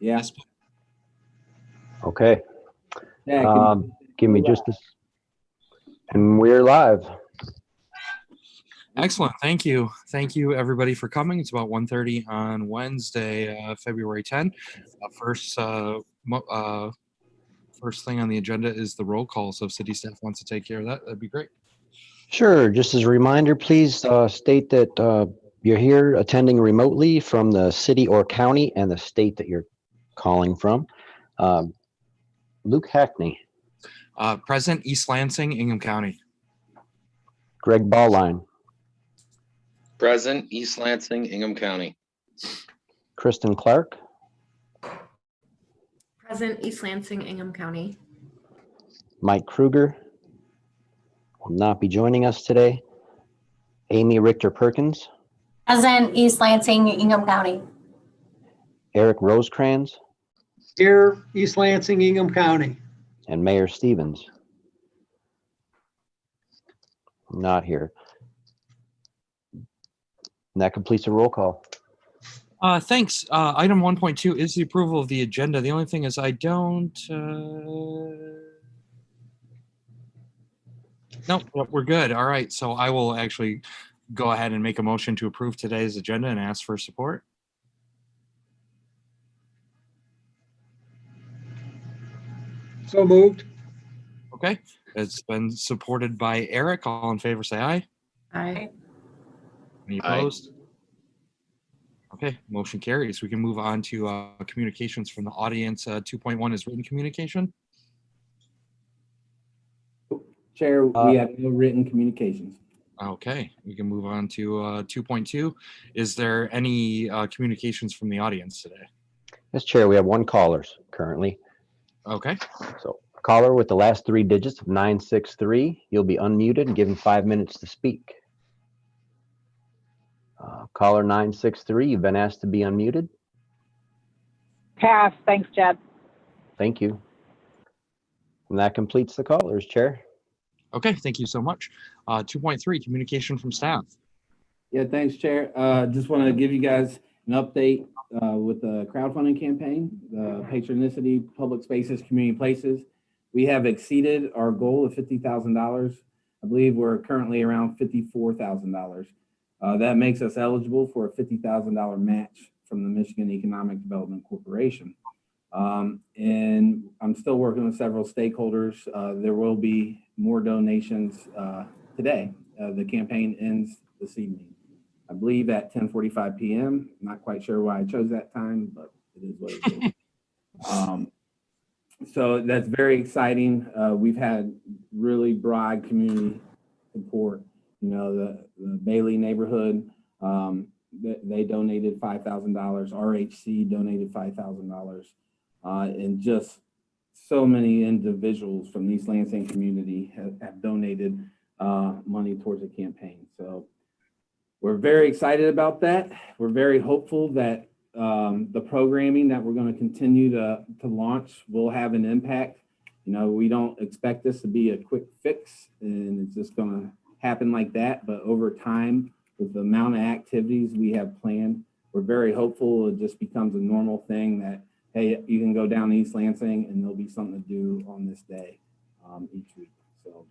Yeah. Okay. Yeah. Give me just this. And we're live. Excellent. Thank you. Thank you, everybody, for coming. It's about 1:30 on Wednesday, February 10. First thing on the agenda is the roll call. So if city staff wants to take care of that, that'd be great. Sure. Just as a reminder, please state that you're here attending remotely from the city or county and the state that you're calling from. Luke Hackney. Present, East Lansing, Ingham County. Greg Ballline. Present, East Lansing, Ingham County. Kristen Clark. Present, East Lansing, Ingham County. Mike Kruger will not be joining us today. Amy Richter Perkins. Present, East Lansing, Ingham County. Eric Rosecrans. Here, East Lansing, Ingham County. And Mayor Stevens. Not here. And that completes the roll call. Thanks. Item 1.2 is the approval of the agenda. The only thing is I don't... Nope, we're good. All right. So I will actually go ahead and make a motion to approve today's agenda and ask for support. So moved. Okay. It's been supported by Eric. All in favor, say aye. Aye. Any opposed? Okay, motion carries. We can move on to communications from the audience. 2.1 is written communication. Chair, we have no written communications. Okay, we can move on to 2.2. Is there any communications from the audience today? Yes, Chair, we have one caller currently. Okay. So, a caller with the last three digits of 963. You'll be unmuted and given 5 minutes to speak. Caller 963, you've been asked to be unmuted. Pass. Thanks, Jed. Thank you. And that completes the callers, Chair. Okay, thank you so much. 2.3, communication from staff. Yeah, thanks, Chair. Just want to give you guys an update with the crowdfunding campaign, the Patronicity Public Spaces, Community Places. We have exceeded our goal of $50,000. I believe we're currently around $54,000. That makes us eligible for a $50,000 match from the Michigan Economic Development Corporation. And I'm still working with several stakeholders. There will be more donations today. The campaign ends this evening, I believe at 10:45 p.m. Not quite sure why I chose that time, but it is what it is. So that's very exciting. We've had really broad community support. You know, the Bailey neighborhood, they donated $5,000. RHC donated $5,000. And just so many individuals from the East Lansing community have donated money towards the campaign. So we're very excited about that. We're very hopeful that the programming that we're going to continue to launch will have an impact. You know, we don't expect this to be a quick fix and it's just going to happen like that. But over time, with the amount of activities we have planned, we're very hopeful it just becomes a normal thing that, hey, you can go down to East Lansing and there'll be something to do on this day each week. So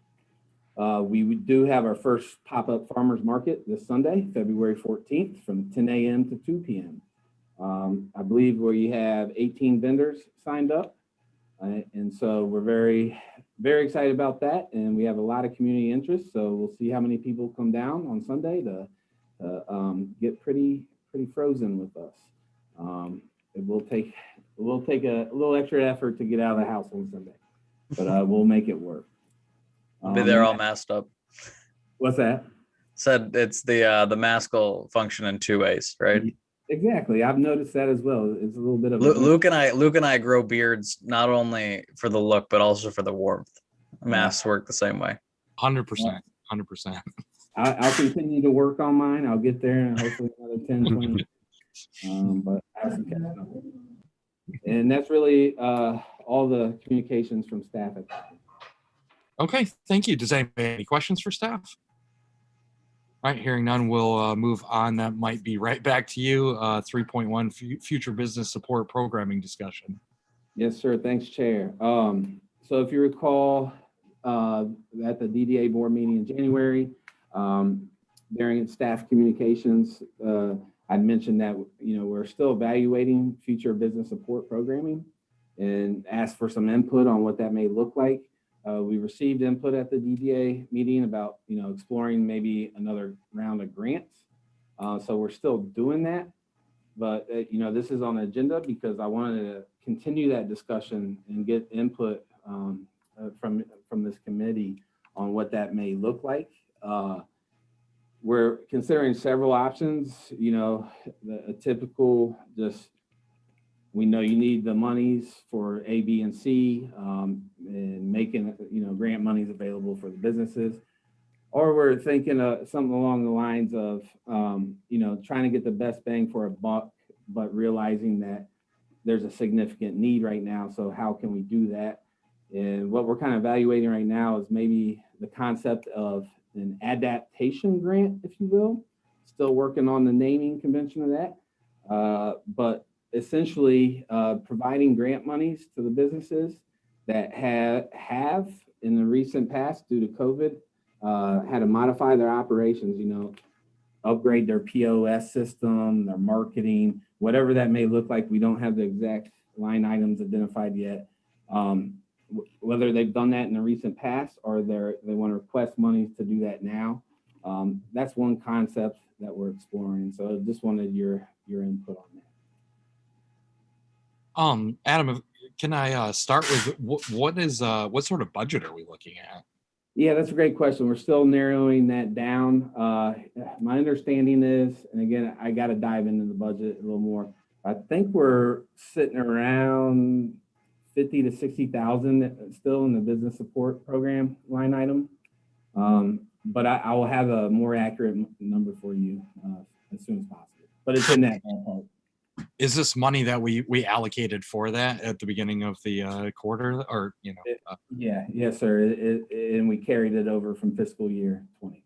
we do have our first pop-up farmers market this Sunday, February 14th from 10 a.m. to 2 p.m. I believe we have 18 vendors signed up. And so we're very, very excited about that. And we have a lot of community interest. So we'll see how many people come down on Sunday to get pretty frozen with us. It will take a little extra effort to get out of the house on Sunday, but we'll make it work. Be there all masked up. What's that? Said it's the mask will function in two ways, right? Exactly. I've noticed that as well. It's a little bit of Luke and I grow beards not only for the look but also for the warmth. Masks work the same way. 100%. 100%. I'll continue to work on mine. I'll get there and hopefully another 10, 20. But I have some catching up. And that's really all the communications from staff. Okay, thank you. Does anybody have any questions for staff? All right, hearing none, we'll move on. That might be right back to you. 3.1, future business support programming discussion. Yes, sir. Thanks, Chair. So if you recall, at the DDA board meeting in January, during its staff communications, I'd mentioned that, we're still evaluating future business support programming and asked for some input on what that may look like. We received input at the DDA meeting about, exploring maybe another round of grants. So we're still doing that. But, this is on the agenda because I wanted to continue that discussion and get input from this committee on what that may look like. We're considering several options, a typical we know you need the monies for A, B, and C, and making, grant monies available for the businesses. Or we're thinking of something along the lines of, trying to get the best bang for a buck, but realizing that there's a significant need right now. So how can we do that? And what we're kind of evaluating right now is maybe the concept of an adaptation grant, if you will. Still working on the naming convention of that. But essentially providing grant monies to the businesses that have in the recent past due to COVID had to modify their operations, upgrade their POS system, their marketing, whatever that may look like. We don't have the exact line items identified yet. Whether they've done that in the recent past or they want to request monies to do that now. That's one concept that we're exploring. So just wanted your input on that. Adam, can I start with what sort of budget are we looking at? Yeah, that's a great question. We're still narrowing that down. My understanding is, and again, I got to dive into the budget a little more. I think we're sitting around 50 to 60,000 still in the business support program line item. But I will have a more accurate number for you as soon as possible. But it's in that ballpark. Is this money that we allocated for that at the beginning of the quarter, or Yes, sir. And we carried it over from fiscal year 20.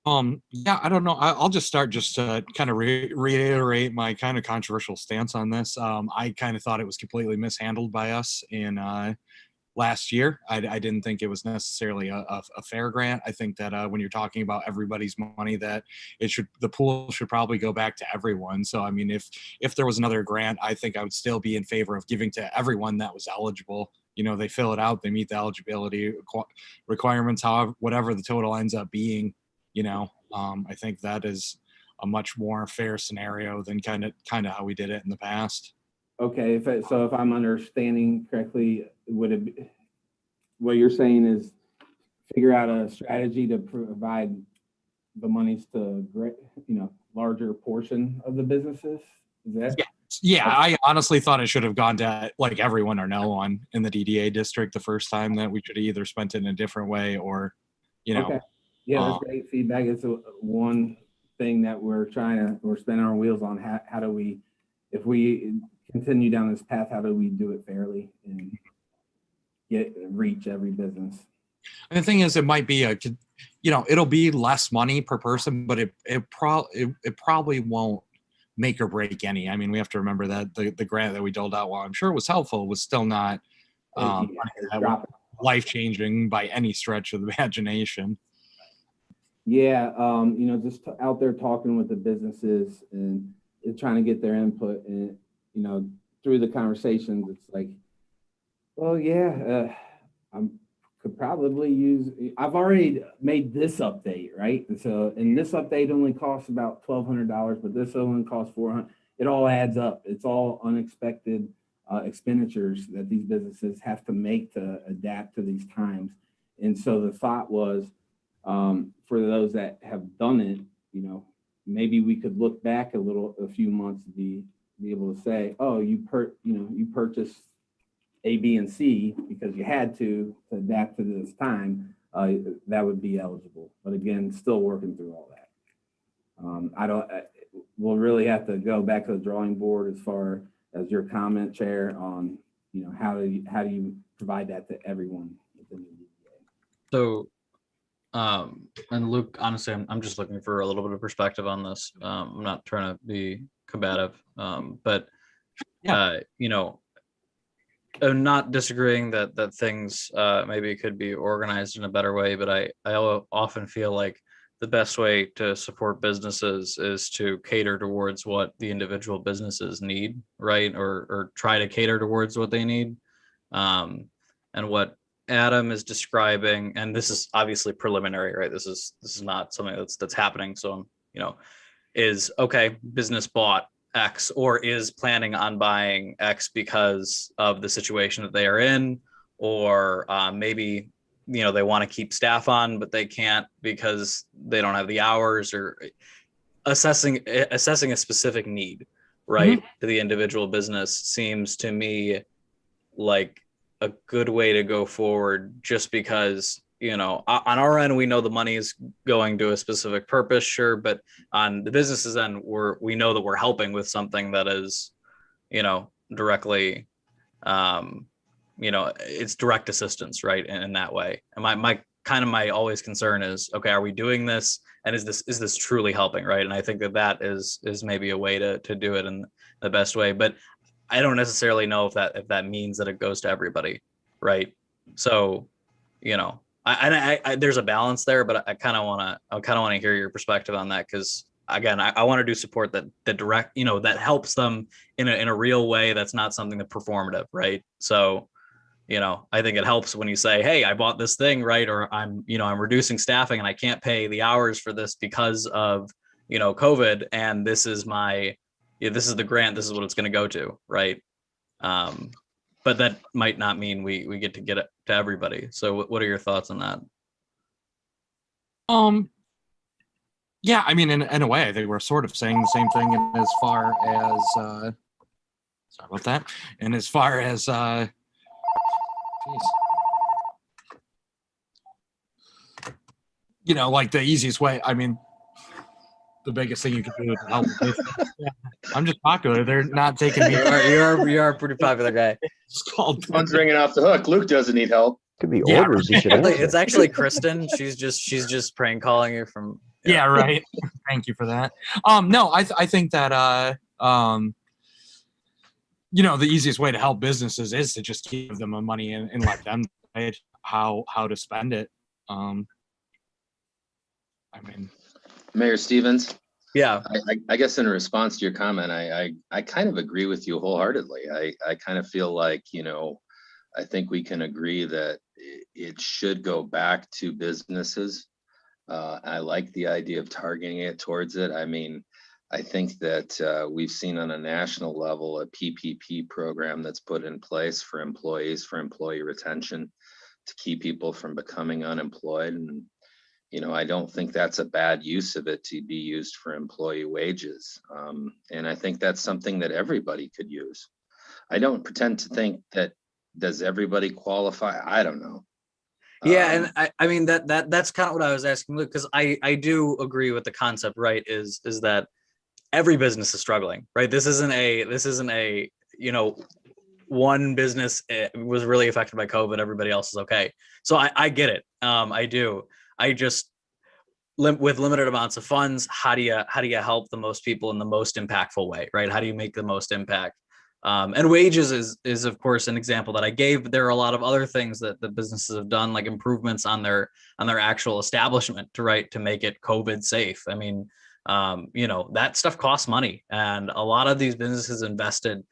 Okay. Yeah, I don't know. I'll just start to kind of reiterate my kind of controversial stance on this. I kind of thought it was completely mishandled by us in last year. I didn't think it was necessarily a fair grant. I think that when you're talking about everybody's money, that the pool should probably go back to everyone. So I mean, if there was another grant, I think I would still be in favor of giving to everyone that was eligible. They fill it out, they meet the eligibility requirements, however, whatever the total ends up being. I think that is a much more fair scenario than kind of how we did it in the past. Okay, if I'm understanding correctly, what you're saying is figure out a strategy to provide the monies to larger portion of the businesses? Is that? Yeah, I honestly thought it should have gone to like everyone or no one in the DDA district the first time, that we should have either spent it in a different way or, Okay. Yeah, that's great feedback. It's one thing that we're spinning our wheels on. How do we, if we continue down this path, how do we do it fairly and reach every business? And the thing is, it might be it'll be less money per person, but it probably won't make or break any. I mean, we have to remember that the grant that we doled out, while I'm sure it was helpful, was still not life-changing by any stretch of the imagination. Yeah, just out there talking with the businesses and trying to get their input, and through the conversations, it's like, well, yeah, could probably use. I've already made this update, right? And this update only costs about $1,200, but this only costs $400. It all adds up. It's all unexpected expenditures that these businesses have to make to adapt to these times. And so the thought was, for those that have done it, maybe we could look back a few months to be able to say, oh, you purchased A, B, and C because you had to adapt to this time. That would be eligible. But again, still working through all that. We'll really have to go back to the drawing board as far as your comment, Chair, on how do you provide that to everyone within the DDA. So And Luke, honestly, I'm just looking for a little bit of perspective on this. I'm not trying to be combative, but you know, I'm not disagreeing that things maybe could be organized in a better way, but I often feel like the best way to support businesses is to cater towards what the individual businesses need, right? Or try to cater towards what they need. And what Adam is describing, and this is obviously preliminary, right? This is not something that's happening. So, you know, is okay, business bought X or is planning on buying X because of the situation that they are in, or maybe, you know, they want to keep staff on, but they can't because they don't have the hours, or assessing a specific need, right, to the individual business seems to me like a good way to go forward, just because, you know, on our end, we know the money is going to a specific purpose, sure, but on the businesses end, we know that we're helping with something that is, you know, directly, you know, it's direct assistance, right, in that way. And my always concern is, okay, are we doing this, and is this truly helping, right? And I think that is maybe a way to do it in the best way, but I don't necessarily know if that means that it goes to everybody, right? So, you know, I there's a balance there, but I kind of want to hear your perspective on that, because again, I want to do support that direct, you know, that helps them in a real way. That's not something that performative, right? So, you know, I think it helps when you say, hey, I bought this thing, right? Or I'm reducing staffing and I can't pay the hours for this because of, you know, COVID, and this is this is the grant, this is what it's going to go to, right? But that might not mean we get it to everybody. So what are your thoughts on that? Yeah, I mean, in a way, I think we're sort of saying the same thing in as far as sorry about that. And as far as geez. You know, like the easiest way, I mean, the biggest thing you can do to help. Yeah, I'm just popular. They're not taking me. You are a pretty popular guy. It's called. Phone's ringing off the hook. Luke doesn't need help. Could be Yeah, orders you should answer. It's actually Kristen. She's just prank calling you from. Yeah, right. Thank you for that. No, I think that you know, the easiest way to help businesses is to just give them the money and let them decide how to spend it. I mean, Mayor Stevens, Yeah. I guess in response to your comment, I kind of agree with you wholeheartedly. I kind of feel like, you know, I think we can agree that it should go back to businesses. I like the idea of targeting it towards it. I mean, I think that we've seen on a national level a PPP program that's put in place for employees, for employee retention, to keep people from becoming unemployed. And, you know, I don't think that's a bad use of it to be used for employee wages. And I think that's something that everybody could use. I don't pretend to think that, does everybody qualify? I don't know. Yeah, and I mean that's kind of what I was asking Luke, because I do agree with the concept, right? Is that every business is struggling, right? This isn't a you know, one business was really affected by COVID, everybody else is okay. So I get it. I do. I just with limited amounts of funds, how do you help the most people in the most impactful way, right? How do you make the most impact? And wages is of course an example that I gave, but there are a lot of other things that the businesses have done, like improvements on their actual establishment to make it COVID safe. I mean, you know, that stuff costs money, and a lot of these businesses invested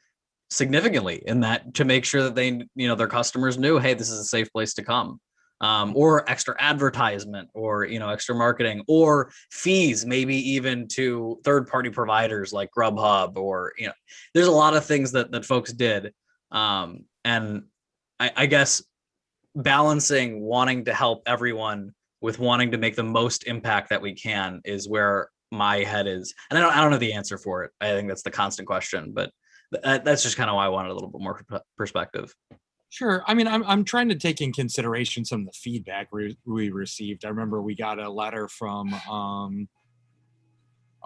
significantly in that to make sure that they, you know, their customers knew, hey, this is a safe place to come. Or extra advertisement, or, you know, extra marketing, or fees, maybe even to third-party providers like Grubhub, or, you know, there's a lot of things that folks did. And I guess balancing wanting to help everyone with wanting to make the most impact that we can is where my head is. And I don't know the answer for it. I think that's the constant question, but that's just kind of why I wanted a little bit more perspective. sure. I mean, I'm trying to take in consideration some of the feedback we received. I remember we got a letter from I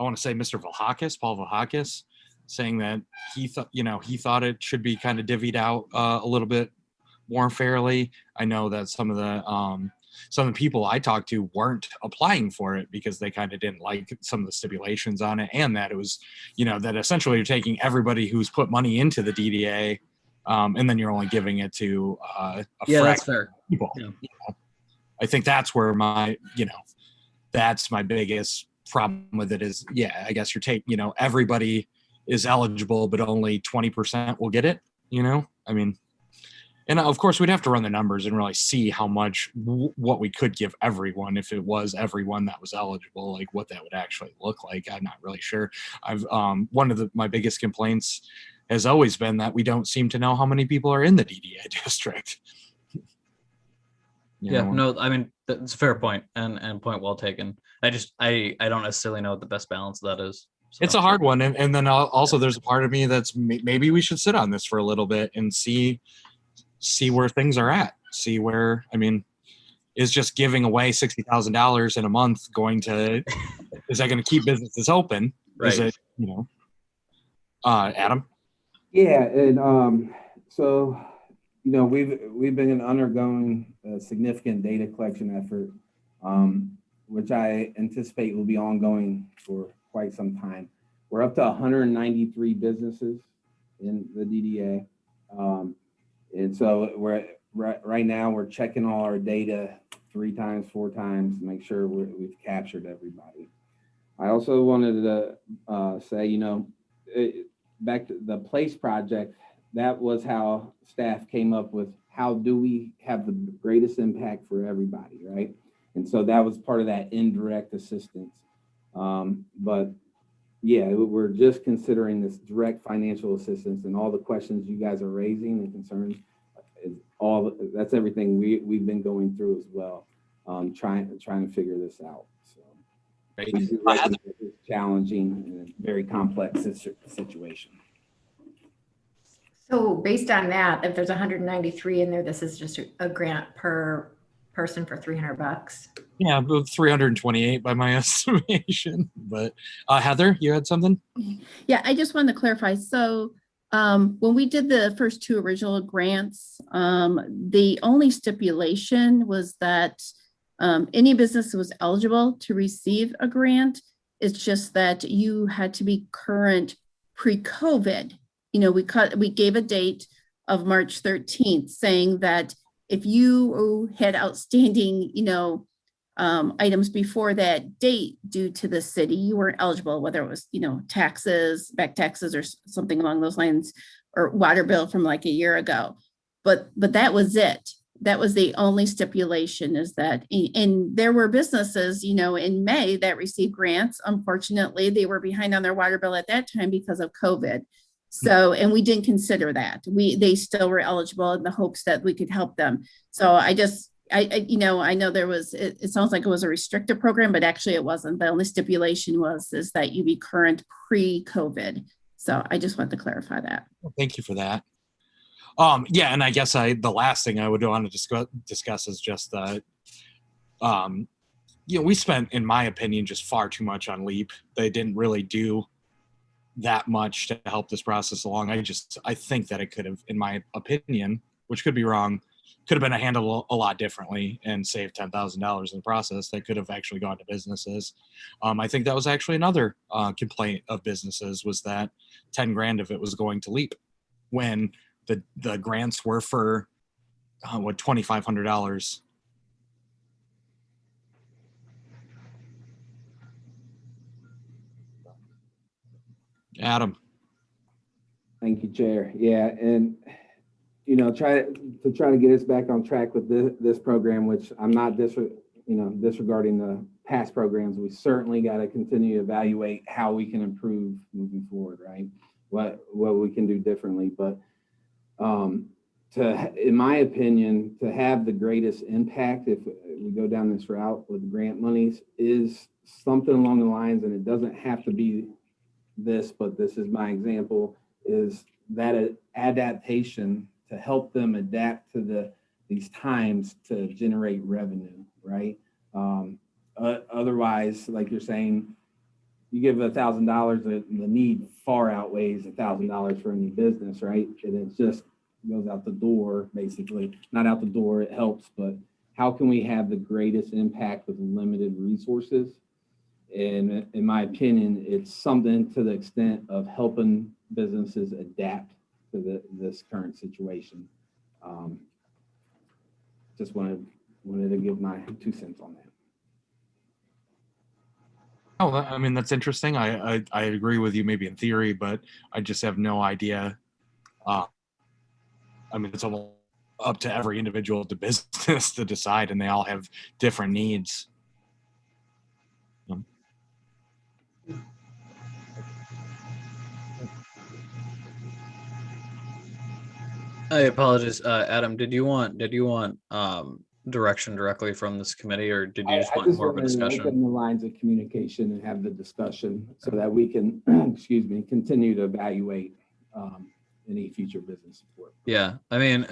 want to say Mr. Volhakis, Paul Volhakis, saying that he thought it should be kind of divvied out a little bit more fairly. I know that some of the some of the people I talked to weren't applying for it because they kind of didn't like some of the stipulations on it, and that it was, that essentially you're taking everybody who's put money into the DDA, and then you're only giving it to a Yeah, that's fraction fair. of people. Yeah. I think that's where that's my biggest problem with it is, I guess you're taking, everybody is eligible, but only 20% will get it, I mean, and of course we'd have to run the numbers and really see how much, what we could give everyone if it was everyone that was eligible, like what that would actually look like. I'm not really sure. One of my biggest complaints has always been that we don't seem to know how many people are in the DDA district. No, I mean, that's a fair point and point well taken. I don't necessarily know what the best balance of that is. So. It's a hard one. And then also there's a part of me that's maybe we should sit on this for a little bit and see where things are at. See where, is just giving away $60,000 in a month is that going to keep businesses open? Right. Is it, Adam? Yeah, and so we've been undergoing a significant data collection effort, which I anticipate will be ongoing for quite some time. We're up to 193 businesses in the DDA, and so right now we're checking all our data 3 times, 4 times to make sure we've captured everybody. I also wanted to say, back to the PLACE project, that was how staff came up with how do we have the greatest impact for everybody, right? And so that was part of that indirect assistance. But yeah, we're just considering this direct financial assistance, and all the questions you guys are raising and concerns that's everything we've been going through as well, trying to figure this out. So it's challenging and a very complex situation. So based on that, if there's 193 in there, this is just a grant per person for $300. Yeah, 328 by my estimation. But Heather, you had something? Yeah, I just wanted to clarify. So when we did the first 2 original grants, the only stipulation was that any business that was eligible to receive a grant, it's just that you had to be current pre-COVID. We gave a date of March 13th saying that if you had outstanding, items before that date due to the city, you weren't eligible, whether it was, taxes, back taxes or something along those lines, or water bill from like a year ago. But that was it. That was the only stipulation, is that, and there were businesses, in May that received grants. Unfortunately, they were behind on their water bill at that time because of COVID. So, and we didn't consider that. They still were eligible in the hopes that we could help them. So I know there was, it sounds like it was a restricted program, but actually it wasn't. The only stipulation is that you be current pre-COVID. So I just want to clarify that. Well, thank you for that. And I guess the last thing I would want to discuss is just we spent, in my opinion, just far too much on LEAP. They didn't really do that much to help this process along. I think that it could have, in my opinion, which could be wrong, could have been handled a lot differently and saved $10,000 in the process that could have actually gone to businesses. I think that was actually another complaint of businesses, was that 10 grand of it was going to LEAP when the grants were for $2,500. Adam. Thank you, Chair. Yeah, and try to get us back on track with this program, which I'm not disregarding the past programs. We certainly got to continue to evaluate how we can improve moving forward, right? What we can do differently, but in my opinion, to have the greatest impact, if we go down this route with grant monies, is something along the lines, and it doesn't have to be this, but this is my example, is that adaptation to help them adapt to these times to generate revenue, right? Otherwise, like you're saying, you give $1,000, the need far outweighs $1,000 for any business, right? And it just goes out the door, basically. Not out the door, it helps, but how can we have the greatest impact with limited resources? And in my opinion, it's something to the extent of helping businesses adapt to this current situation. Just wanted to give my 2 cents on that. Oh, I mean, that's interesting. I agree with you maybe in theory, but I just have no idea. I mean, it's almost up to every individual to business to decide, and they all have different needs. I apologize, Adam. Did you want direction directly from this committee, or did you just want more of a wanted to discussion? open the lines of communication and have the discussion so that we can, excuse me, continue to evaluate any future business support. Yeah, I mean,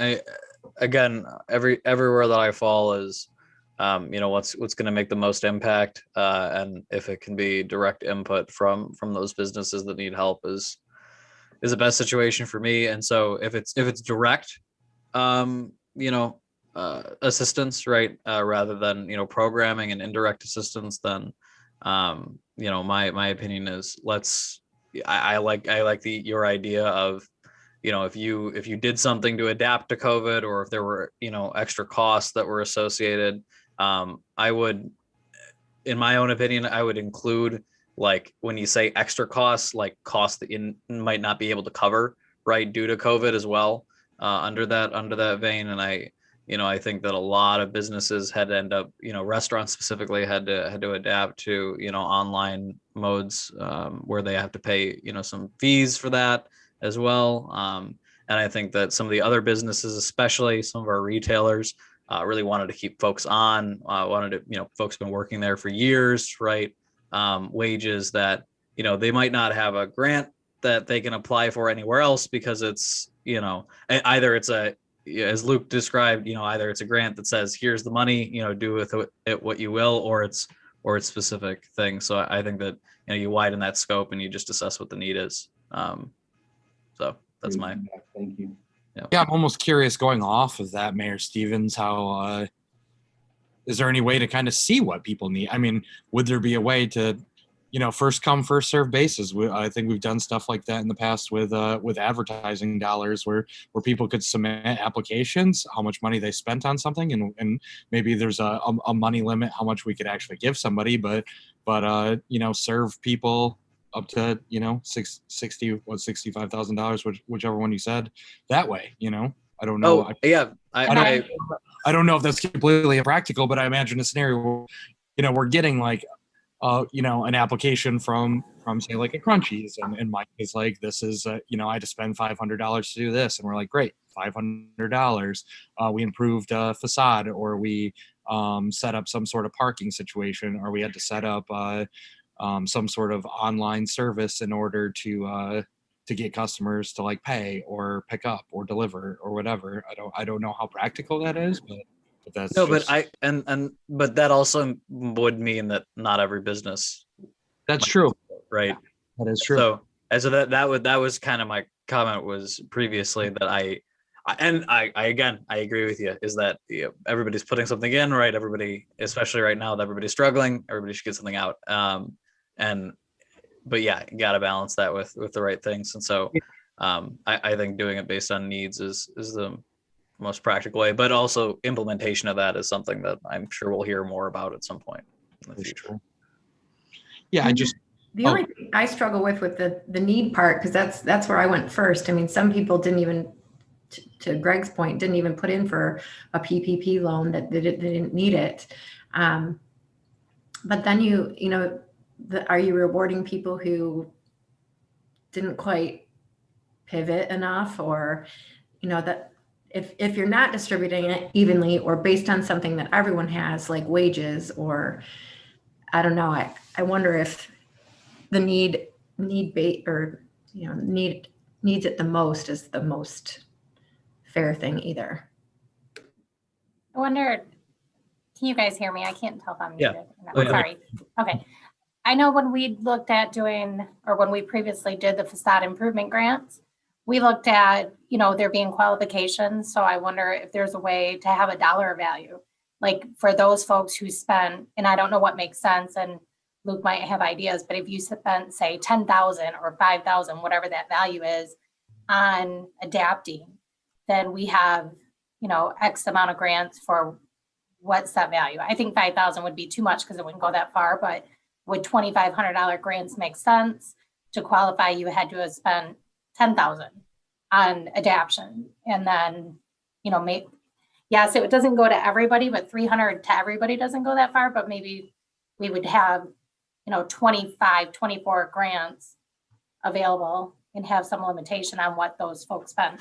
again, everywhere that I fall is, what's going to make the most impact, and if it can be direct input from those businesses that need help is the best situation for me. And so if it's direct, assistance, right, rather than programming and indirect assistance, then my opinion is I like your idea of if you did something to adapt to COVID, or if there were extra costs that were associated, I would, in my own opinion, I would include, like, when you say extra costs, like costs that you might not be able to cover, right, due to COVID as well, under that vein. And I think that a lot of businesses had to end up, restaurants specifically had to adapt to, online modes, where they have to pay, some fees for that as well. And I think that some of the other businesses, especially some of our retailers, really wanted to keep folks on, folks been working there for years, right? Wages that, they might not have a grant that they can apply for anywhere else, because it's, either it's as Luke described, either it's a grant that says, here's the money, do with it what you will, or it's specific things. So I think that, you widen that scope and you just assess what the need is. So that's my. Thank you. Yeah, I'm almost curious, going off of that, Mayor Stevens, how is there any way to kind of see what people need? I mean, would there be a way to, first come, first serve basis? I think we've done stuff like that in the past with advertising dollars, where people could submit applications, how much money they spent on something, and maybe there's a money limit how much we could actually give somebody, but serve people up to $65,000, whichever one you said, that way. I don't know. I don't know if that's completely impractical, but I imagine a scenario where, we're getting like an application from say like a Crunchies, and Mike is like, this is I had to spend $500 to do this, and we're like, great, $500. We improved facade, or we set up some sort of parking situation, or we had to set up some sort of online service in order to get customers to like pay or pick up or deliver or whatever. I don't know how practical that is, but that's no, just... but that also would mean that not every business. That's true, right? That is true. So that was kind of my comment was previously, that I again, I agree with you, is that everybody's putting something in, right? Everybody, especially right now that everybody's struggling, everybody should get something out. But yeah, you got to balance that with the right things. And so I think doing it based on needs is the most practical way, but also implementation of that is something that I'm sure we'll hear more about at some point in the future. Yeah, the only thing I struggle with the need part, because that's where I went first. I mean, some people didn't even, to Greg's point, didn't even put in for a PPP loan, that they didn't need it. But then are you rewarding people who didn't quite pivot enough, or that if you're not distributing it evenly or based on something that everyone has, like wages, or I don't know, I wonder if the needs it the most is the most fair thing either. I wonder, can you guys hear me? I can't tell if I'm muted. Oh, yeah. Sorry. Okay. I know when we looked at when we previously did the facade improvement grants, we looked at, there being qualifications. So I wonder if there's a way to have a dollar value. like for those folks who spend, and I don't know what makes sense, and Luke might have ideas, but if you spent, say, 10,000 or 5,000, whatever that value is, on adapting, then we have, you know, X amount of grants for what's that value. I think 5,000 would be too much because it wouldn't go that far, but would $2,500 grants make sense? To qualify, you had to have spent 10,000 on adaption, and then, you know, yes, it doesn't go to everybody, but 300 to everybody doesn't go that far, but maybe we would have, you know, 25, 24 grants available and have some limitation on what those folks spend.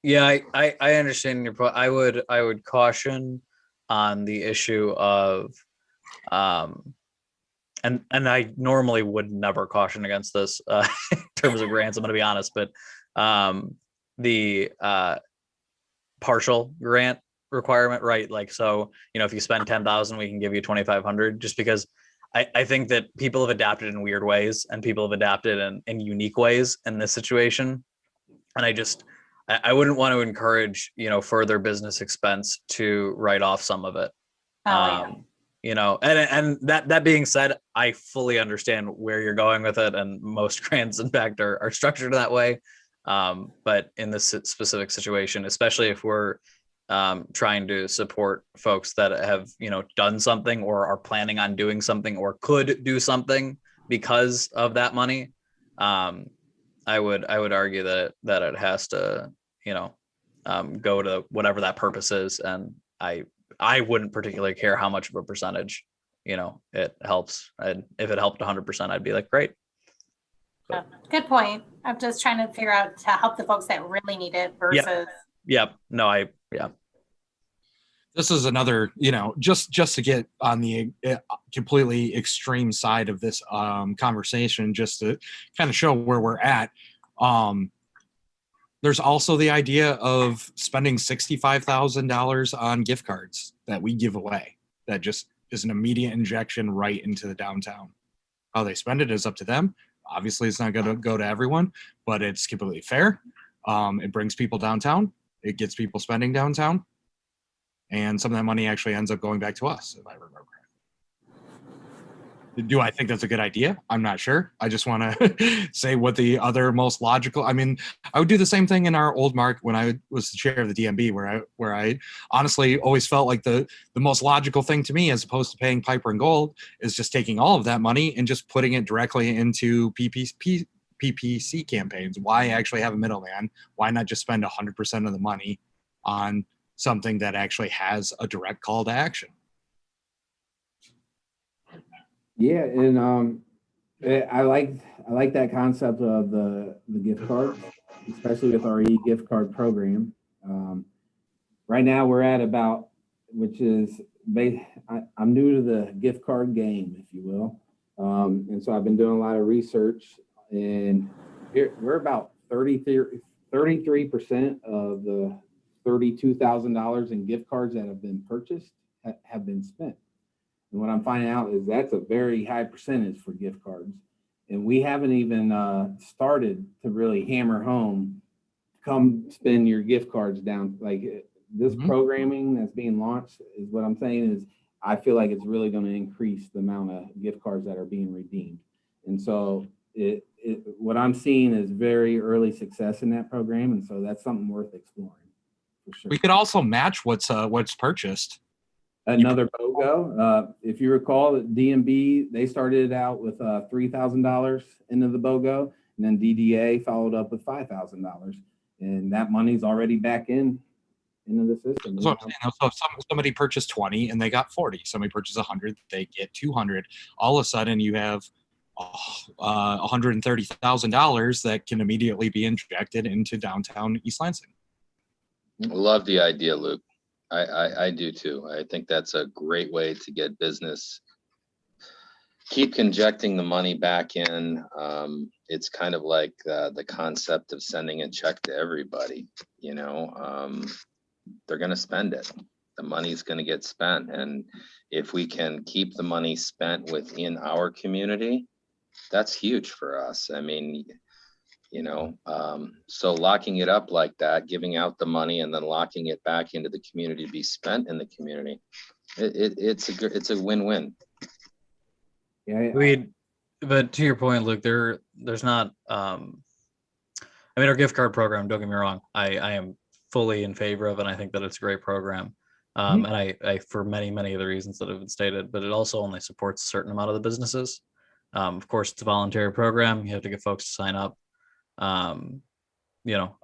Yeah, I understand your point. I would caution on the issue of, and I normally would never caution against this in terms of grants. I'm going to be honest, but the partial grant requirement, right? Like, so, you know, if you spend 10,000, we can give you 2,500, just because I think that people have adapted in weird ways and people have adapted in unique ways in this situation. And I wouldn't want to encourage, you know, further business expense to write off some of it. You know, and that being said, I fully understand where you're going with it, and most grants, in fact, are structured that way. But in this specific situation, especially if we're trying to support folks that have, you know, done something or are planning on doing something or could do something because of that money, I would argue that it has to, you know, go to whatever that purpose is, and I wouldn't particularly care how much of a percentage, you know, it helps. And if it helped 100%, I'd be like, great. But, good point. I'm just trying to figure out to help the folks that really need it versus. Yep. No, This is another, you know, just to get on the completely extreme side of this conversation, just to kind of show where we're at. There's also the idea of spending $65,000 on gift cards that we give away. That just is an immediate injection right into the downtown. How they spend it is up to them. Obviously, it's not going to go to everyone, but it's completely fair. It brings people downtown. It gets people spending downtown. And some of that money actually ends up going back to us, if I remember correctly. Do I think that's a good idea? I'm not sure. I just want to say what the other most logical. I mean, I would do the same thing in our old mark when I was the chair of the DMB, where I honestly always felt like the most logical thing to me, as opposed to paying Piper and Gold, is just taking all of that money and just putting it directly into PPC campaigns. Why actually have a middleman? Why not just spend 100% of the money on something that actually has a direct call to action? Yeah, and I like that concept of the gift card, especially with our e-gift card program. Right now we're at about, which is, I'm new to the gift card game, if you will. And so I've been doing a lot of research, and we're about 33% of the $32,000 in gift cards that have been purchased have been spent. And what I'm finding out is that's a very high percentage for gift cards. And we haven't even started to really hammer home, come spend your gift cards down. Like this programming that's being launched is what I'm saying is, I feel like it's really going to increase the amount of gift cards that are being redeemed. And so what I'm seeing is very early success in that program. And so that's something worth exploring for sure. We could also match what's purchased. Another BOGO. If you recall, DMB, they started out with $3,000 into the BOGO, and then DDA followed up with $5,000, and that money's already back into the system. So if somebody purchased 20 and they got 40, somebody purchased 100, they get 200. All of a sudden, you have $130,000 that can immediately be injected into downtown East Lansing. Love the idea, Luke. I do too. I think that's a great way to get business. Keep injecting the money back in. It's kind of like the concept of sending a check to everybody. You know, they're going to spend it. The money's going to get spent. And if we can keep the money spent within our community, that's huge for us. I mean, you know? So locking it up like that, giving out the money and then locking it back into the community to be spent in the community, it's a win-win. Yeah, But to your point, Luke, there's not, I mean, our gift card program, don't get me wrong, I am fully in favor of it. And I think that it's a great program. And I, for many, many of the reasons that have been stated, but it also only supports a certain amount of the businesses. Of course, it's a voluntary program. You have to get folks to sign up. You know,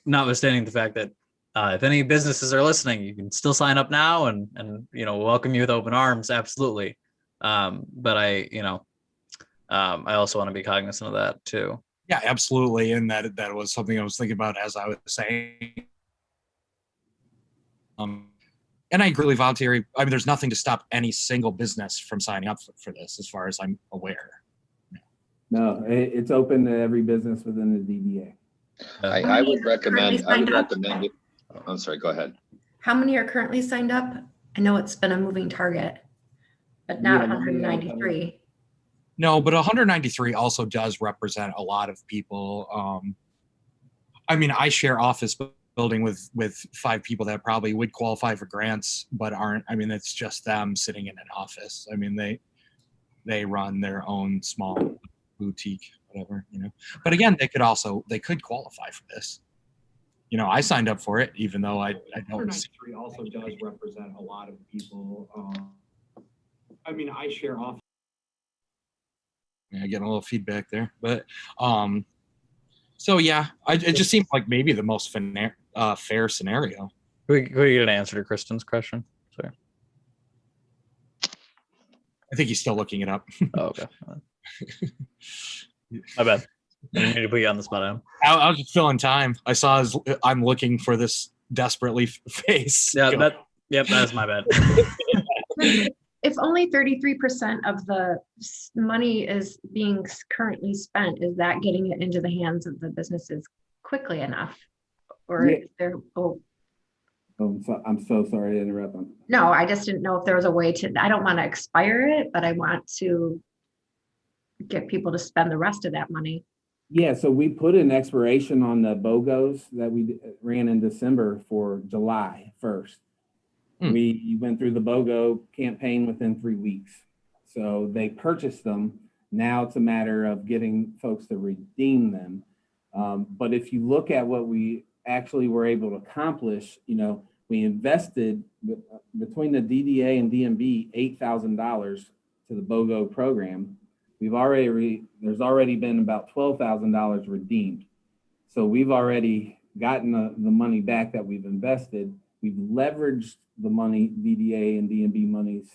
notwithstanding the fact that if any businesses are listening, you can still sign up now and, you know, welcome you with open arms. Absolutely. But I also want to be cognizant of that too. Yeah, absolutely. And that was something I was thinking about as I was saying. And I agree, voluntary. I mean, there's nothing to stop any single business from signing up for this, as far as I'm aware. no, it's open to every business within the DDA. I would recommend, signed up? it. I'm sorry, go ahead. How many are currently signed up? I know it's been a moving target, but not Yeah, 193. No, but 193 also does represent a lot of people. I mean, I share office building with 5 people that probably would qualify for grants, but aren't. I mean, it's just them sitting in an office. I mean, they run their own small boutique, whatever, you know. But again, they could qualify for this. You know, I signed up for it, even though I don't. 193 also does represent a lot of people. I mean, I share office. Yeah, getting a little feedback there, but so yeah, it just seems like maybe the most fair scenario. Could we get an answer to Kristen's question? Sorry. I think he's still looking it up. Oh, okay. My bad. I didn't mean to put you on the spot. I was just filling time. I saw I'm looking for this desperately face. Yeah, that's my bad. If only 33% of the money is being currently spent, is that getting it into the hands of the businesses quickly enough? Or Yeah. is there, I'm so sorry to interrupt them. no, I just didn't know if there was a way to, I don't want to expire it, but I want to get people to spend the rest of that money. Yeah, so we put an expiration on the BOGOs that we ran in December for July 1st. We went through the BOGO campaign within 3 weeks. So they purchased them. Now it's a matter of getting folks to redeem them. But if you look at what we actually were able to accomplish, you know, we invested between the DDA and DMB $8,000 to the BOGO program. There's already been about $12,000 redeemed. So we've already gotten the money back that we've invested. We've leveraged the money, DDA and DMB monies,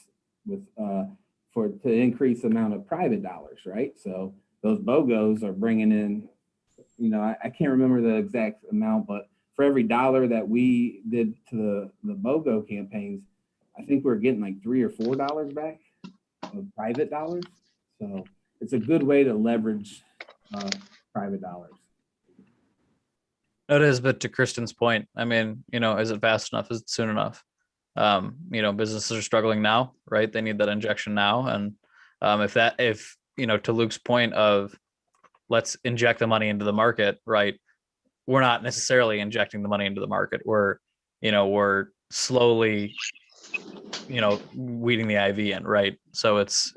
to increase the amount of private dollars, right? So those BOGOs are bringing in, you know, I can't remember the exact amount, but for every dollar that we did to the BOGO campaigns, I think we're getting like $3 or $4 back of private dollars. So it's a good way to leverage private dollars. It is, but to Kristen's point, I mean, you know, is it fast enough? Is it soon enough? You know, businesses are struggling now, right? They need that injection now. And if, you know, to Luke's point of let's inject the money into the market, right? We're not necessarily injecting the money into the market. We're slowly, you know, weeding the IV in, right? So it's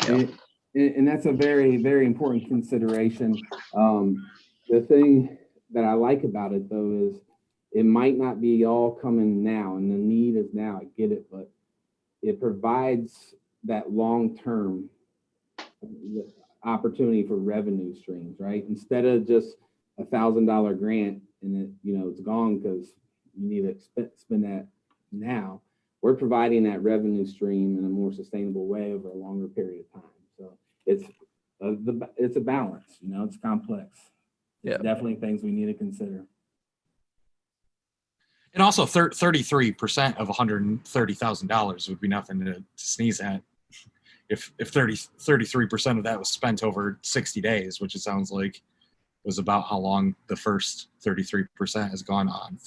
and that's a very, very important consideration. The thing that I like about it though is it might not be all coming now, and the need is now, I get it, but it provides that long-term opportunity for revenue streams, right? Instead of just $1,000 grant and it, you know, it's gone because you need to spend that now. We're providing that revenue stream in a more sustainable way over a longer period of time. So it's a balance, you know, it's complex. It's definitely things we need to consider. And also 33% of $130,000 would be nothing to sneeze at. If 33% of that was spent over 60 days, which it sounds like was about how long the first 33% has gone on,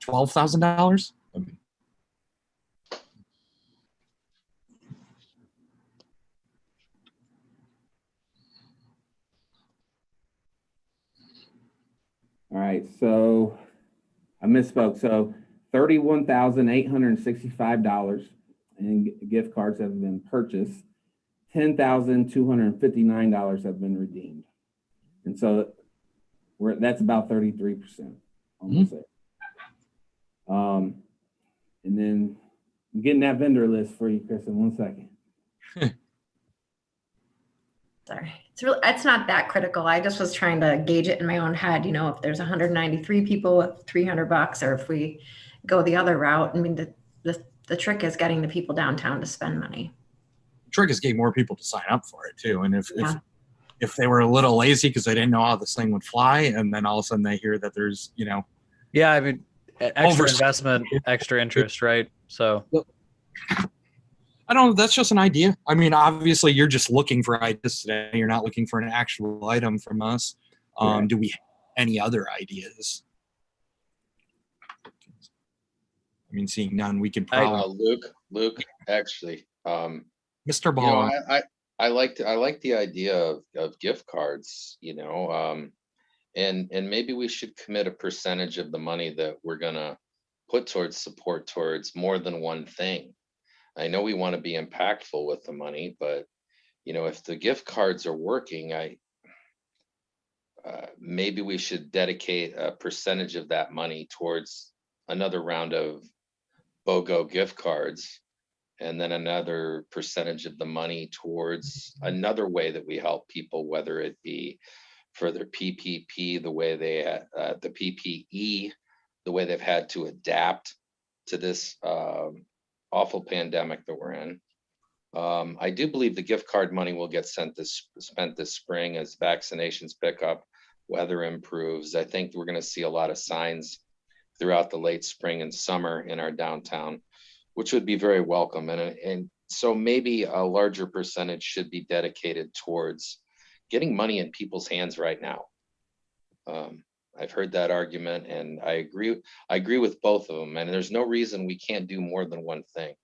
$12,000. I mean, All right, so I misspoke. So $31,865 in gift cards have been purchased. $10,259 have been redeemed. And so that's about 33%, almost there. And then I'm getting that vendor list for you, Chris, in 1 second. Sorry, it's not that critical. I just was trying to gauge it in my own head. If there's 193 people with $300, or if we go the other route. I mean, the trick is getting the people downtown to spend money. Trick is getting more people to sign up for it too. And if they were a little lazy because they didn't know how this thing would fly, and then all of a sudden they hear that there's, Yeah, I mean, extra investment, extra interest, right? So I don't know. That's just an idea. I mean, obviously, you're just looking for ideas today. You're not looking for an actual item from us. Do we have any other ideas? I mean, seeing none, we could probably. Luke, actually, Mr. Ball. I like the idea of gift cards. And maybe we should commit a percentage of the money that we're gonna put towards support towards more than one thing. I know we want to be impactful with the money, but if the gift cards are working, maybe we should dedicate a percentage of that money towards another round of BOGO gift cards, and then another percentage of the money towards another way that we help people, whether it be for their PPP, the way the PPE, the way they've had to adapt to this awful pandemic that we're in. I do believe the gift card money will get spent this spring as vaccinations pick up, weather improves. I think we're going to see a lot of signs throughout the late spring and summer in our downtown, which would be very welcome. And so maybe a larger percentage should be dedicated towards getting money in people's hands right now. I've heard that argument, and I agree with both of them. And there's no reason we can't do more than one thing.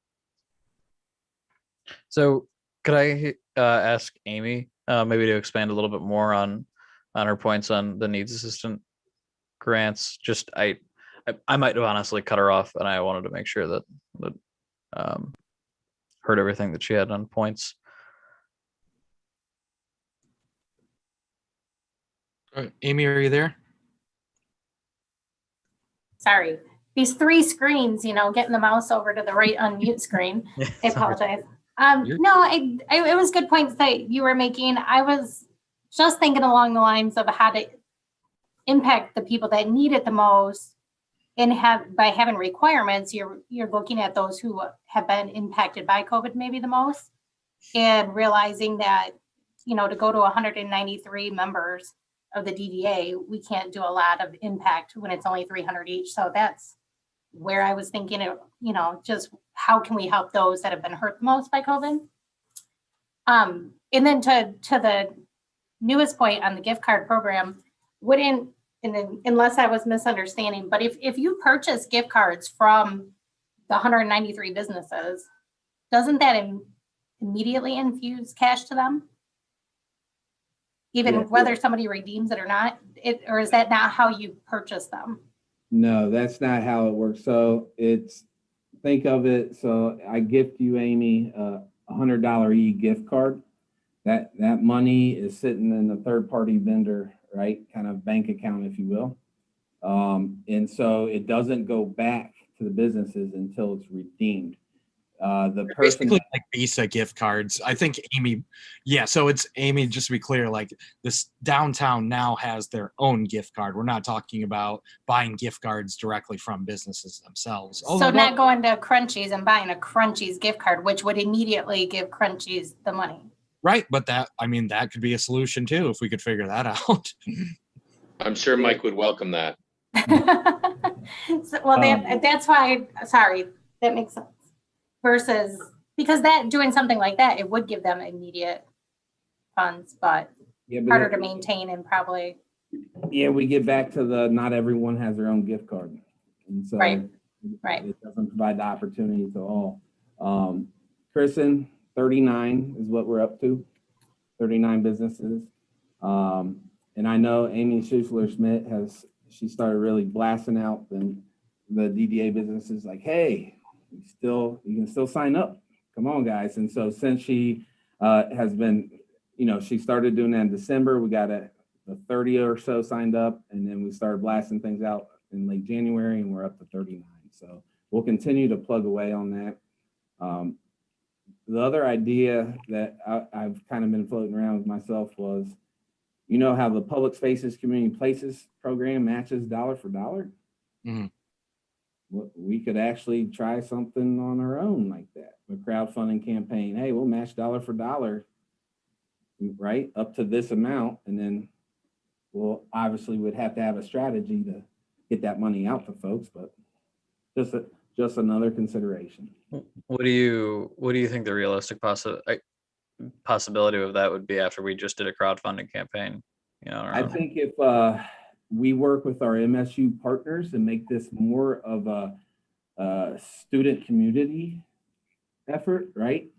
So could I ask Amy maybe to expand a little bit more on her points on the needs assistant grants? Just I might have honestly cut her off, and I wanted to make sure that heard everything that she had on points. Amy, are you there? Sorry. These three screens, getting the mouse over to the right unmute screen. I apologize. No, it was good points that you were making. I was just thinking along the lines of how to impact the people that need it the most, and by having requirements, you're looking at those who have been impacted by COVID maybe the most, and realizing that, to go to 193 members of the DDA, we can't do a lot of impact when it's only 300 each. So that's where I was thinking of, just how can we help those that have been hurt the most by COVID? And then to the newest point on the gift card program, unless I was misunderstanding, but if you purchase gift cards from the 193 businesses, doesn't that immediately infuse cash to them? Even whether somebody redeems it or not, or is that not how you purchase them? No, that's not how it works. So think of it. So I gift you, Amy, a $100 e-gift card. That money is sitting in a third-party vendor, right? Kind of bank account, if you will. And so it doesn't go back to the businesses until it's redeemed. The person basically like Visa gift cards. I think Amy, so it's Amy, just to be clear, like this downtown now has their own gift card. We're not talking about buying gift cards directly from businesses themselves. So not going to Crunchies and buying a Crunchies gift card, which would immediately give Crunchies the money. Right, but that could be a solution too if we could figure that out. I'm sure Mike would welcome that. That's why. Sorry, that makes sense. Versus, because doing something like that, it would give them immediate funds, but harder to maintain and probably. Yeah, we get back to not everyone has their own gift card, and so right. It doesn't provide the opportunity to all. Kristen, 39 is what we're up to, 39 businesses. And I know Amy Schuessler-Schmidt has she started really blasting out the DDA businesses like, hey, you can still sign up. Come on, guys. And so since she has been, she started doing that in December, we got the 30 or so signed up, and then we started blasting things out in late January, and we're up to 39. So we'll continue to plug away on that. The other idea that I've kind of been floating around with myself was, how the Public Spaces Community Places program matches dollar for dollar? Mm-hmm. We could actually try something on our own like that, a crowdfunding campaign. Hey, we'll match dollar for dollar, right, up to this amount, and then we'll obviously would have to have a strategy to get that money out to folks, but just another consideration. What do you think the realistic possibility of that would be after we just did a crowdfunding campaign? I think if we work with our MSU partners and make this more of a student community effort, right?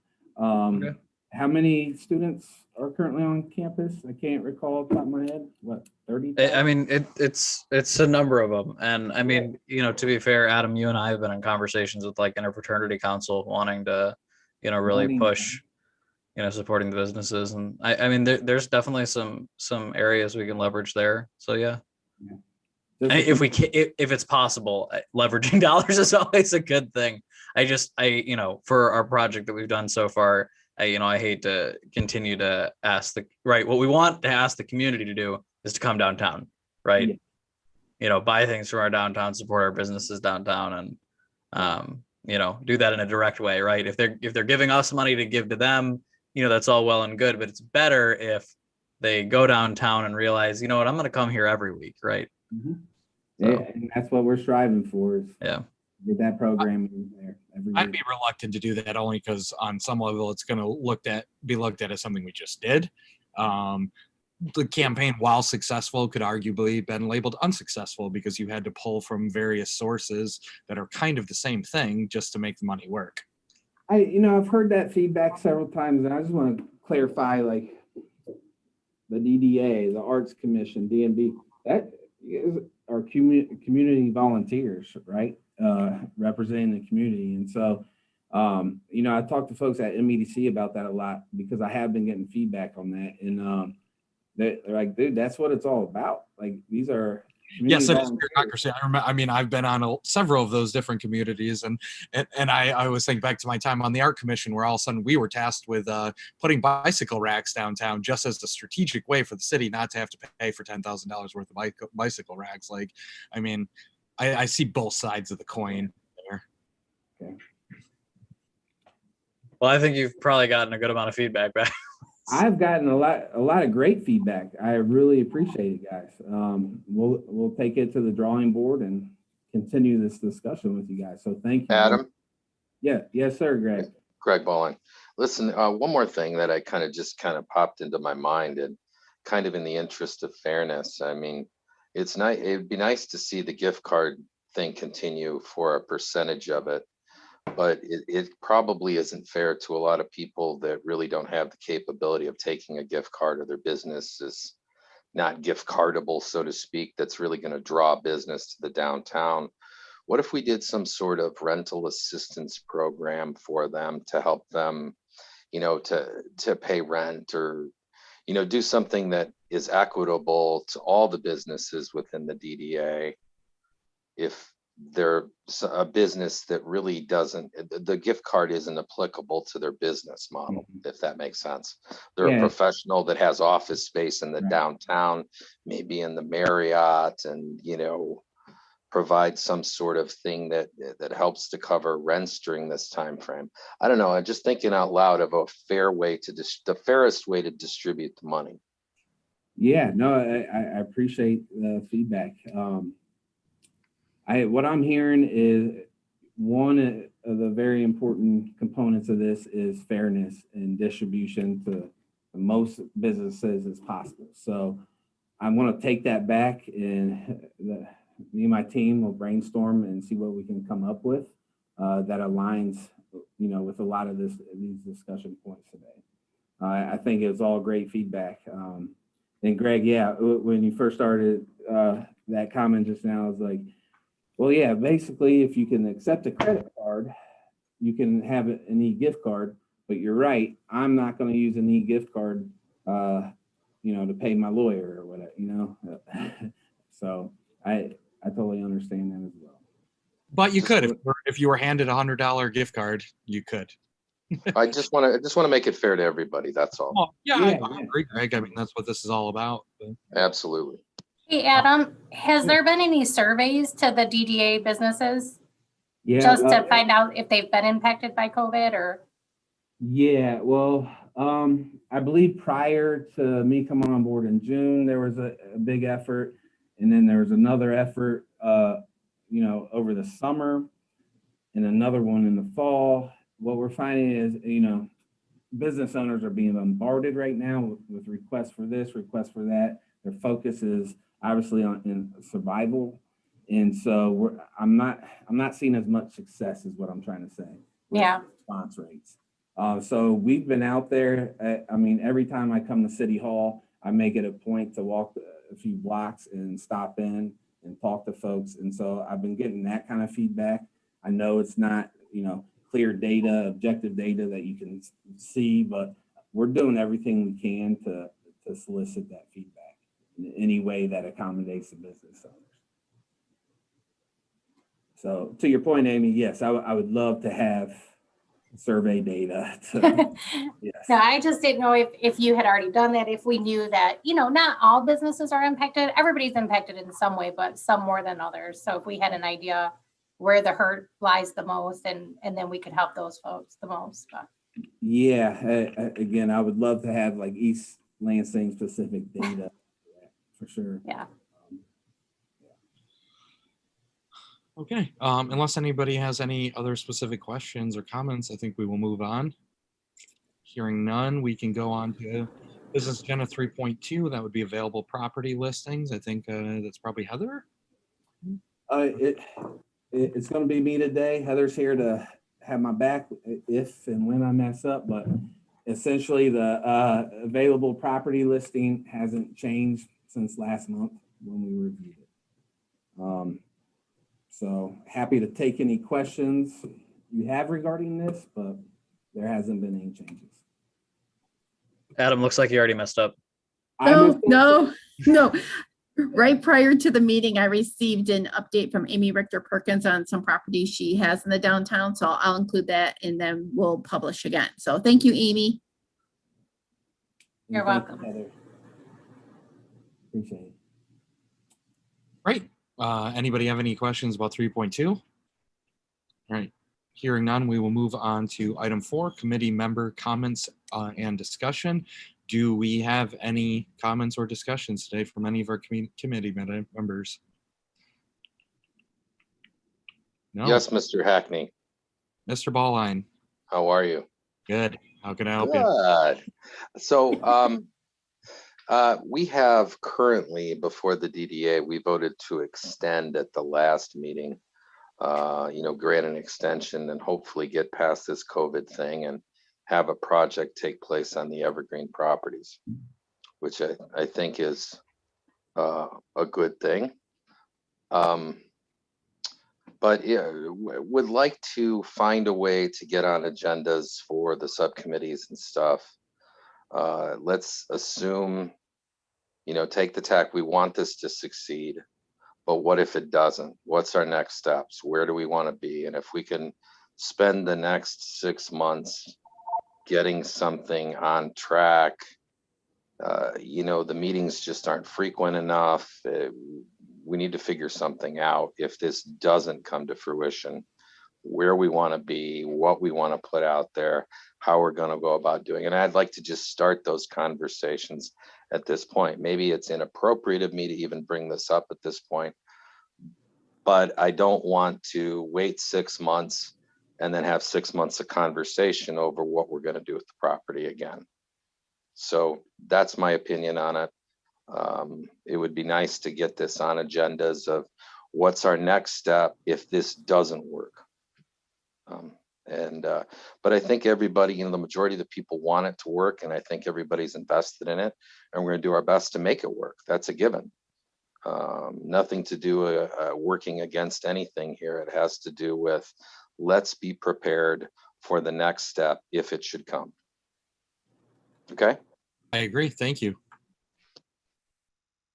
Okay. How many students are currently on campus? I can't recall off the top of my head. What, 30? I mean, it's a number of them, and I mean, to be fair, Adam, you and I have been in conversations with like Interfraternity Council, wanting to, really push, supporting the businesses, and I mean, there's definitely some areas we can leverage there. So yeah. If it's possible, leveraging dollars is always a good thing. For our project that we've done so far, I hate to continue to ask what we want to ask the community to do is to come downtown, right? Yeah. Buy things from our downtown, support our businesses downtown, and do that in a direct way, right? If they're giving us money to give to them, that's all well and good, but it's better if they go downtown and realize, I'm going to come here every week, right? Mm-hmm. So, and that's what we're striving for, is get that program in there every I'd week. be reluctant to do that only because on some level it's going to be looked at as something we just did. The campaign, while successful, could arguably been labeled unsuccessful because you had to pull from various sources that are kind of the same thing just to make the money work. I've heard that feedback several times, and I just want to clarify, like the DDA, the Arts Commission, DMB, that is our community volunteers, right? Representing the community. And so, I talked to folks at MEDC about that a lot because I have been getting feedback on that. And they're like, dude, that's what it's all about. Like, these are yes, it is bureaucracy. I've been on several of those different communities, and I always think back to my time on the art commission, where all of a sudden we were tasked with putting bicycle racks downtown, just as a strategic way for the city not to have to pay for $10,000 worth of bicycle racks. Like, I see both sides of the coin there. Okay. Well, I think you've probably gotten a good amount of feedback back. I've gotten a lot of great feedback. I really appreciate it, guys. We'll take it to the drawing board and continue this discussion with you guys. So thank you. Adam? Yeah, yes, sir, Greg. Greg Bowling. Listen, one more thing that I kind of popped into my mind, and kind of in the interest of fairness. I mean, it's nice. It'd be nice to see the gift card thing continue for a percentage of it. But it probably isn't fair to a lot of people that really don't have the capability of taking a gift card, or their business is not gift cardable, so to speak, that's really going to draw business to the downtown. What if we did some sort of rental assistance program for them to help them, to pay rent, or, do something that is equitable to all the businesses within the DDA? If they're a business that really doesn't, the gift card isn't applicable to their business model, if that makes sense. They're a professional that has office space in the downtown, maybe in the Marriott, and, provide some sort of thing that helps to cover rents during this time frame. I don't know. I'm just thinking out loud of a fair way the fairest way to distribute the money. Yeah, no, I appreciate the feedback. What I'm hearing is one of the very important components of this is fairness and distribution to the most businesses as possible. So I want to take that back, and me and my team will brainstorm and see what we can come up with that aligns, with a lot of these discussion points today. I think it was all great feedback. And Greg, yeah, when you first started that comment just now, I was like, well, yeah, basically, if you can accept a credit card, you can have an e-gift card. But you're right, I'm not going to use an e-gift card, to pay my lawyer or whatever, So I totally understand that as well. But you could, if you were handed $100 gift card, you could. I just want to make it fair to everybody. That's all. Oh, yeah, Yeah, I agree, Greg. I mean, that's what this is all about. Absolutely. Hey, Adam, has there been any surveys to the DDA businesses Yeah, just to find out if they've been impacted by COVID or? yeah. Well, I believe prior to me coming on board in June, there was a big effort, and then there was another effort, over the summer, and another one in the fall. What we're finding is, business owners are being bombarded right now with requests for this, requests for that. Their focus is obviously in survival, and so I'm not seeing as much success, is what I'm trying to say. Yeah. Response rates. So we've been out there. Every time I come to City Hall, I make it a point to walk a few blocks and stop in and talk to folks. And so I've been getting that kind of feedback. I know it's not, clear data, objective data that you can see, but we're doing everything we can to solicit that feedback in any way that accommodates the business owners. So to your point, Amy, yes, I would love to have survey data. Yes. No, I just didn't know if you had already done that, if we knew that, not all businesses are impacted. Everybody's impacted in some way, but some more than others. So if we had an idea where the hurt lies the most, and then we could help those folks the most. But. Yeah, again, I would love to have like East Lansing specific data for sure. Yeah. Okay, unless anybody has any other specific questions or comments, I think we will move on. Hearing none, we can go on to Business Agenda 3.2. That would be available property listings. I think that's probably Heather. It's going to be me today. Heather's here to have my back if and when I mess up, but essentially the available property listing hasn't changed since last month when we reviewed it. So happy to take any questions you have regarding this, but there hasn't been any changes. Adam, looks like you already messed up. No. Right prior to the meeting, I received an update from Amy Richter Perkins on some properties she has in the downtown. So I'll include that and then we'll publish again. So thank you, Amy. You're welcome. Heather. Appreciate it. Great. Anybody have any questions about 3.2? All right. Hearing none, we will move on to item 4, committee member comments and discussion. Do we have any comments or discussions today from any of our committee members? No. Yes, Mr. Hackney. Mr. Ballline. How are you? Good. How can I help you? Good. So we have currently, before the DDA, we voted to extend at the last meeting, grant an extension and hopefully get past this COVID thing and have a project take place on the evergreen properties, which I think is a good thing. But yeah, would like to find a way to get on agendas for the subcommittees and stuff. Let's assume, take the tack, we want this to succeed, but what if it doesn't? What's our next steps? Where do we want to be? And if we can spend the next 6 months getting something on track, the meetings just aren't frequent enough. We need to figure something out if this doesn't come to fruition, where we want to be, what we want to put out there, how we're going to go about doing it. And I'd like to just start those conversations at this point. Maybe it's inappropriate of me to even bring this up at this point, but I don't want to wait 6 months and then have 6 months of conversation over what we're going to do with the property again. So that's my opinion on it. It would be nice to get this on agendas of what's our next step if this doesn't work. And, but I think everybody, the majority of the people want it to work, and I think everybody's invested in it, and we're gonna do our best to make it work. That's a given. Nothing to do working against anything here. It has to do with, let's be prepared for the next step if it should come. Okay? I agree. Thank you.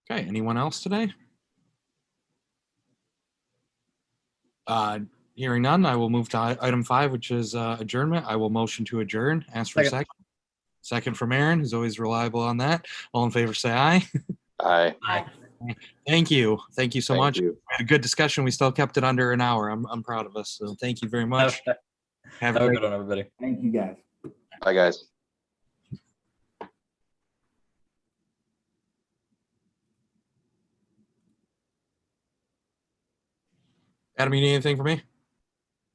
Okay, anyone else today? Hearing none, I will move to item 5, which is adjournment. I will motion to adjourn. Ask for a second. Second from Aaron, who's always reliable on that. All in favor, say aye. Aye. Aye. Thank you. Thank you so Thank much. you. We had a good discussion. We still kept it under an hour. I'm proud of us. So thank you very much. Have Have a a great good one, everybody. Thank you, guys. Bye, guys. Adam, you need anything from me?